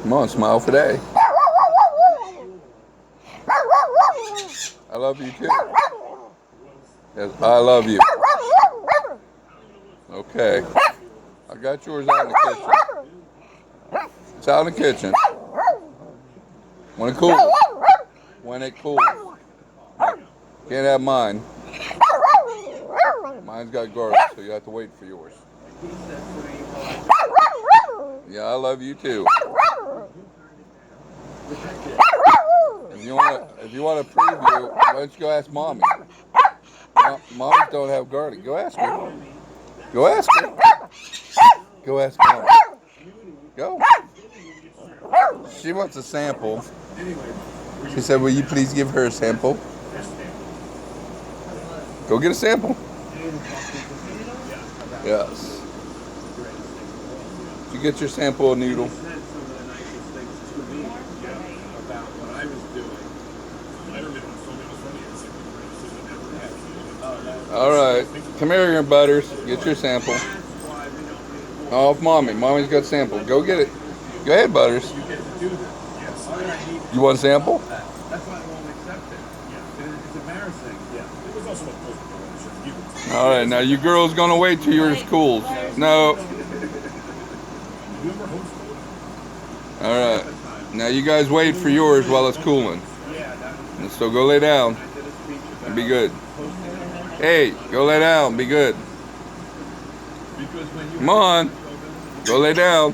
Come on, smile for Daddy. I love you too. Yes, I love you. Okay. I got yours out in the kitchen. It's out in the kitchen. When it cools. When it cools. Can't have mine. Mine's got garlic, so you have to wait for yours. Yeah, I love you too. If you want a preview, why don't you go ask Mommy? Mommies don't have garlic. Go ask her. Go ask her. Go ask Mommy. Go. She wants a sample. She said, will you please give her a sample? Go get a sample. Yes. Did you get your sample of noodle? All right. Come here, Butters. Get your sample. Oh, Mommy. Mommy's got sample. Go get it. Go ahead, Butters. You want a sample? All right. Now, you girls going to wait till yours cools. No. All right. Now, you guys wait for yours while it's cooling. And so go lay down and be good. Hey, go lay down. Be good. Come on. Go lay down.